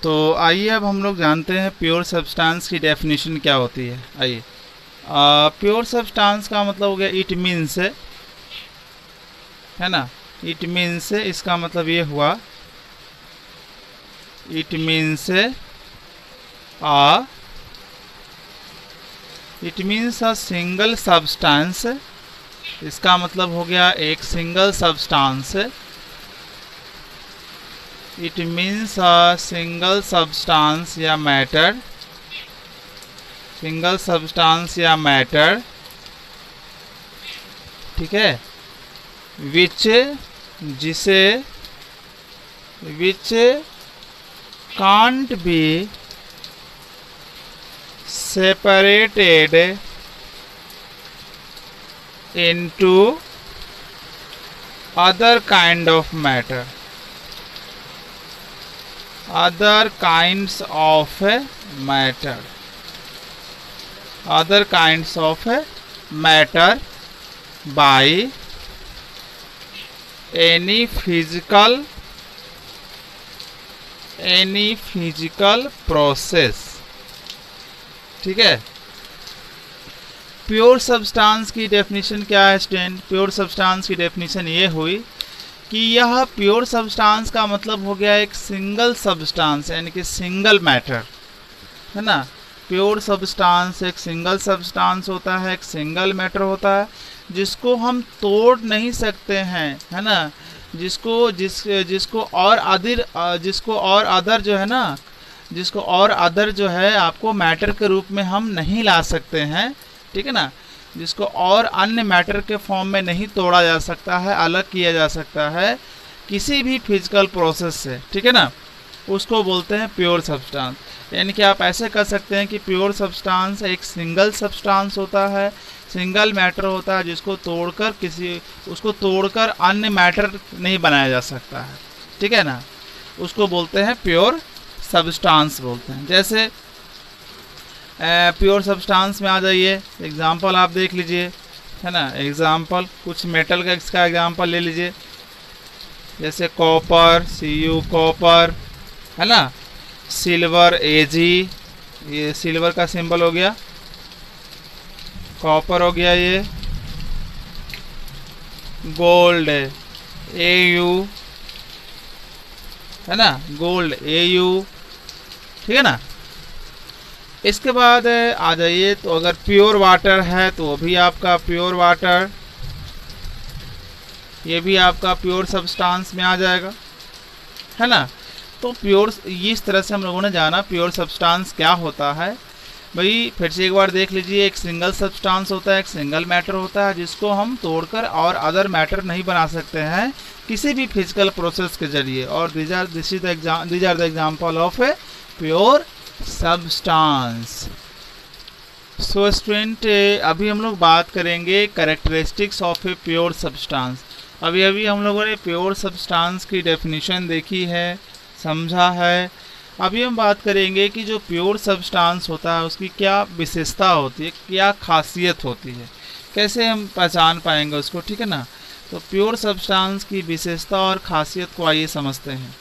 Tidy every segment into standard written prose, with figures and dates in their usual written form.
तो आइए अब हम लोग जानते हैं प्योर सब्सटेंस की डेफिनेशन क्या होती है। आइए, प्योर सब्सटेंस का मतलब हो गया इट मीन्स, है ना। इट मीन्स इसका मतलब ये हुआ, it means a single substance. इसका मतलब हो गया एक single substance. It means a single substance या मैटर, सिंगल सब्सटेंस या मैटर, ठीक है, विच जिसे which can't be separated into other kind of matter, other kinds of matter, other kinds of matter by any physical process, ठीक है। Pure substance की definition क्या है स्टूडेंट? प्योर सब्सटेंस की डेफिनेशन ये हुई कि यह प्योर सब्सटेंस का मतलब हो गया एक सिंगल सब्सटेंस, यानी कि सिंगल मैटर, है ना। प्योर सब्सटेंस एक सिंगल सब्सटेंस होता है, एक सिंगल मैटर होता है, जिसको हम तोड़ नहीं सकते हैं, है ना। जिसको और अदर जो है ना, जिसको और अदर जो है आपको मैटर के रूप में हम नहीं ला सकते हैं, ठीक है ना। जिसको और अन्य मैटर के फॉर्म में नहीं तोड़ा जा सकता है, अलग किया जा सकता है किसी भी फिजिकल प्रोसेस से, ठीक है ना, उसको बोलते हैं प्योर सब्सटेंस। यानी कि आप ऐसे कर सकते हैं कि प्योर सब्सटेंस एक सिंगल सब्सटेंस होता है, सिंगल मैटर होता है, उसको तोड़कर अन्य मैटर नहीं बनाया जा सकता है, ठीक है ना। उसको बोलते हैं प्योर सब्सटेंस बोलते हैं। जैसे प्योर सब्सटेंस में आ जाइए, एग्जांपल आप देख लीजिए, है ना। एग्जांपल कुछ मेटल का इसका एग्जांपल ले लीजिए, जैसे कॉपर, Cu कॉपर, है ना। सिल्वर Ag, ये सिल्वर का सिंबल हो गया, कॉपर हो गया ये, गोल्ड Au, है ना, गोल्ड Au, ठीक है ना। इसके बाद आ जाइए, तो अगर प्योर वाटर है तो वो भी आपका प्योर वाटर, ये भी आपका प्योर सब्सटेंस में आ जाएगा, है ना। तो प्योर, इस तरह से हम लोगों ने जाना प्योर सब्सटेंस क्या होता है। भाई फिर से एक बार देख लीजिए, एक सिंगल सब्सटेंस होता है, एक सिंगल मैटर होता है, जिसको हम तोड़कर और अदर मैटर नहीं बना सकते हैं किसी भी फिजिकल प्रोसेस के जरिए। और these are the example of a pure substance. So student, अभी हम लोग बात करेंगे characteristics of a pure substance. अभी हम लोगों ने प्योर सब्सटेंस की डेफिनेशन देखी है, समझा है। अभी हम बात करेंगे कि जो प्योर सब्सटेंस होता है उसकी क्या विशेषता होती है, क्या खासियत होती है, कैसे हम पहचान पाएंगे उसको, ठीक है ना। तो प्योर सब्सटेंस की विशेषता और खासियत को आइए समझते हैं।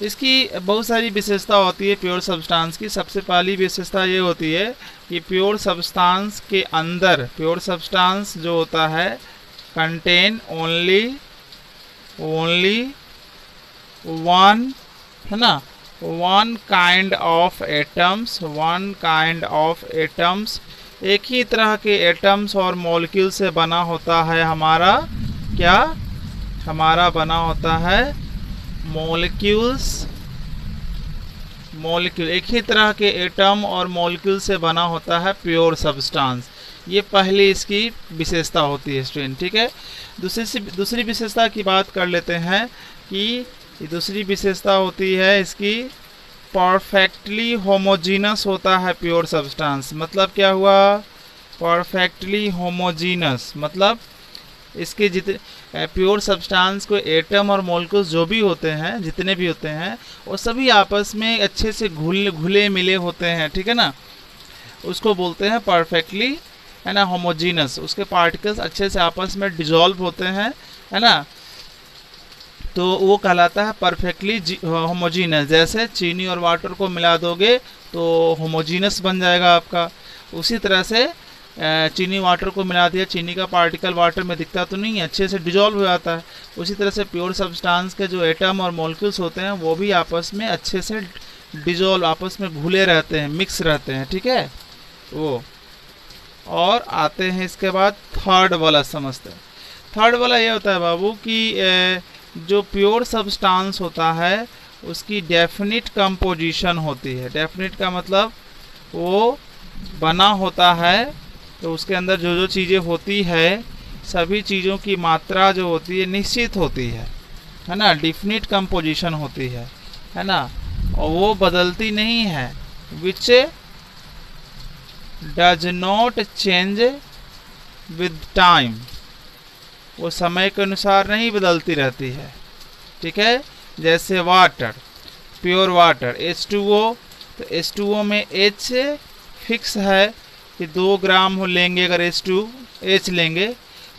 इसकी बहुत सारी विशेषता होती है प्योर सब्सटेंस की। सबसे पहली विशेषता ये होती है कि प्योर सब्सटेंस के अंदर, प्योर सब्सटेंस जो होता है कंटेन ओनली वन, है ना, वन काइंड ऑफ एटम्स, एक ही तरह के एटम्स और मॉलिक्यूल से बना होता है हमारा क्या, हमारा बना होता है मॉलिक्यूल, एक ही तरह के एटम और मॉलिक्यूल से बना होता है प्योर सब्सटेंस। ये पहली इसकी विशेषता होती है स्टूडेंट, ठीक है। दूसरी विशेषता की बात कर लेते हैं कि दूसरी विशेषता होती है इसकी परफेक्टली होमोजीनस होता है प्योर सब्सटेंस। मतलब क्या हुआ, परफेक्टली होमोजीनस, मतलब इसके प्योर सब्सटेंस को एटम और मॉलिक्यूल्स जो भी होते हैं, जितने भी होते हैं, वो सभी आपस में अच्छे से घुले मिले होते हैं, ठीक है ना। उसको बोलते हैं परफेक्टली, है ना, होमोजीनस। उसके पार्टिकल्स अच्छे से आपस में डिजॉल्व होते हैं, है ना। तो वो कहलाता है परफेक्टली होमोजीनस। जैसे चीनी और वाटर को मिला दोगे तो होमोजीनस बन जाएगा आपका। उसी तरह से चीनी वाटर को मिला दिया, चीनी का पार्टिकल वाटर में दिखता तो नहीं है, अच्छे से डिजॉल्व हो जाता है। उसी तरह से प्योर सब्सटेंस के जो एटम और मॉलिक्यूल्स होते हैं वो भी आपस में अच्छे से डिजॉल्व, आपस में घुले रहते हैं, मिक्स रहते हैं, ठीक है वो। और आते हैं इसके बाद थर्ड वाला समझते हैं। थर्ड वाला ये होता है बाबू कि जो प्योर सब्सटेंस होता है उसकी डेफिनिट कंपोजिशन होती है। डेफिनिट का मतलब वो बना होता है, तो उसके अंदर जो जो चीज़ें होती है सभी चीज़ों की मात्रा जो होती है निश्चित होती है ना, डिफिनिट कंपोजिशन होती है ना, और वो बदलती नहीं है। Which does not change with time, वो समय के अनुसार नहीं बदलती रहती है, ठीक है। जैसे वाटर, प्योर वाटर H2O, तो H2O में H फिक्स है कि 2 ग्राम हो लेंगे, अगर H लेंगे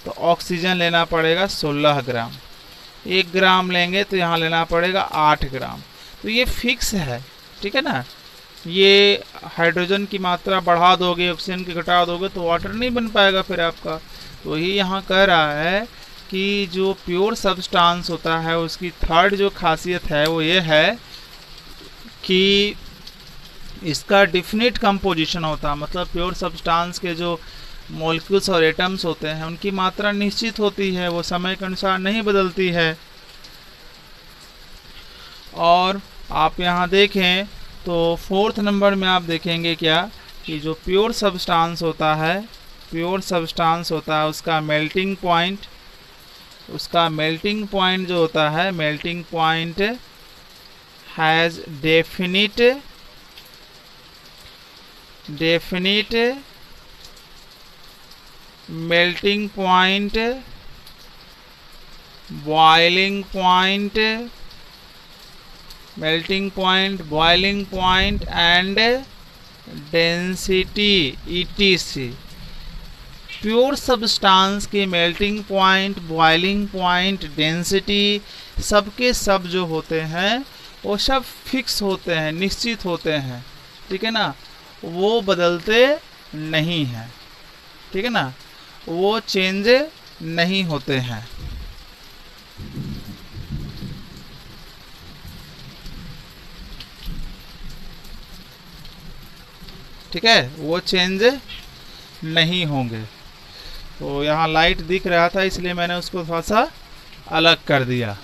तो ऑक्सीजन लेना पड़ेगा 16 ग्राम, 1 ग्राम लेंगे तो यहाँ लेना पड़ेगा 8 ग्राम। तो ये फिक्स है, ठीक है ना। ये हाइड्रोजन की मात्रा बढ़ा दोगे, ऑक्सीजन की घटा दोगे तो वाटर नहीं बन पाएगा फिर आपका। तो ये यहाँ कह रहा है कि जो प्योर सब्सटेंस होता है उसकी थर्ड जो खासियत है वो ये है कि इसका डिफिनिट कंपोजिशन होता है। मतलब प्योर सब्सटेंस के जो मॉलिक्यूल्स और एटम्स होते हैं उनकी मात्रा निश्चित होती है, वो समय के अनुसार नहीं बदलती है। और आप यहाँ देखें तो 4th नंबर में आप देखेंगे क्या कि जो प्योर सब्सटेंस होता है, प्योर सब्सटेंस होता है उसका मेल्टिंग पॉइंट, उसका मेल्टिंग पॉइंट जो होता है, melting point has definite melting point, boiling point, melting point, boiling point and density ETC। Pure substance के melting point, boiling point, density सबके सब जो होते हैं वो सब फिक्स होते हैं, निश्चित होते हैं, ठीक है ना, वो बदलते नहीं हैं, ठीक है ना, वो चेंज नहीं होते हैं। ठीक है, वो चेंज नहीं होंगे। तो यहाँ लाइट दिख रहा था इसलिए मैंने उसको थोड़ा सा अलग कर दिया।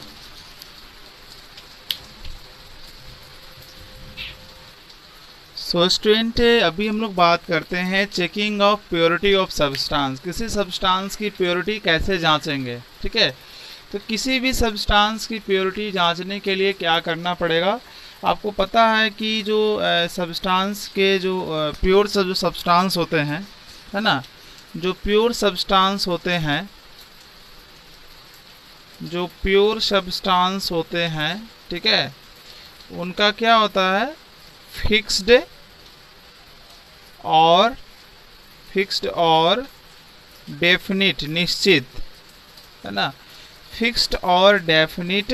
सो स्टूडेंट, अभी हम लोग बात करते हैं checking of purity of substance. किसी सब्सटेंस की प्योरिटी कैसे जांचेंगे, ठीक है। तो किसी भी सब्सटेंस की प्योरिटी जांचने के लिए क्या करना पड़ेगा, आपको पता है कि जो सब्सटेंस के जो प्योर जो सब्सटेंस होते हैं, है ना, जो प्योर सब्सटेंस होते हैं, जो प्योर सब्सटेंस होते हैं, ठीक है, उनका क्या होता है, फिक्स्ड और डेफिनिट, निश्चित, है ना। फिक्स्ड और डेफिनिट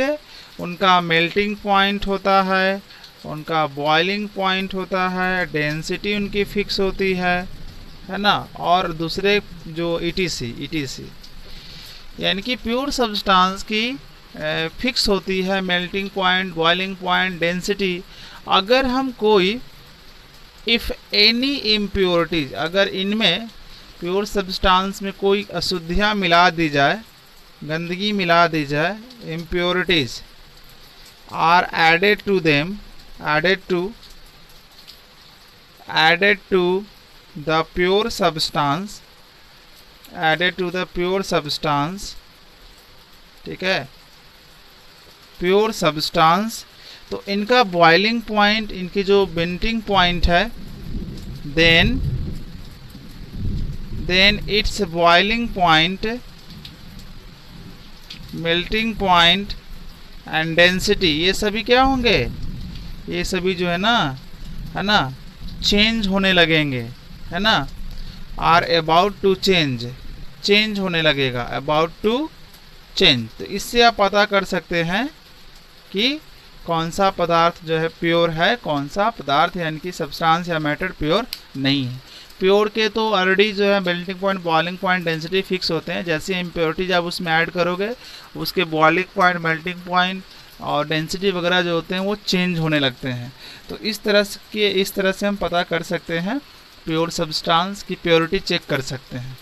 उनका मेल्टिंग पॉइंट होता है, उनका बॉइलिंग पॉइंट होता है, डेंसिटी उनकी फिक्स होती है ना, और दूसरे जो ETC यानी कि प्योर सब्सटेंस की फिक्स होती है melting point, boiling point, density. अगर हम कोई इफ़ एनी इम्प्योरिटीज, अगर इनमें प्योर सब्सटेंस में कोई अशुद्धियाँ मिला दी जाए, गंदगी मिला दी जाए, impurities are added to the pure substance, ठीक है, प्योर सब्सटेंस, तो इनका बॉइलिंग पॉइंट, इनकी जो मेल्टिंग पॉइंट है, then its boiling point, melting point and density, ये सभी क्या होंगे, ये सभी जो है ना, चेंज होने लगेंगे, है ना, आर अबाउट टू चेंज होने लगेगा, अबाउट टू चेंज। तो इससे आप पता कर सकते हैं कि कौन सा पदार्थ जो है प्योर है, कौन सा पदार्थ यानी कि सब्सटेंस या मैटर प्योर नहीं है। प्योर के तो ऑलरेडी जो है melting point, boiling point, density fix होते हैं। जैसे इम्प्योरिटी जब उसमें ऐड करोगे उसके बॉइलिंग पॉइंट, मेल्टिंग पॉइंट और डेंसिटी वगैरह जो होते हैं वो चेंज होने लगते हैं। तो इस तरह से हम पता कर सकते हैं प्योर सब्सटेंस की प्योरिटी चेक कर सकते हैं।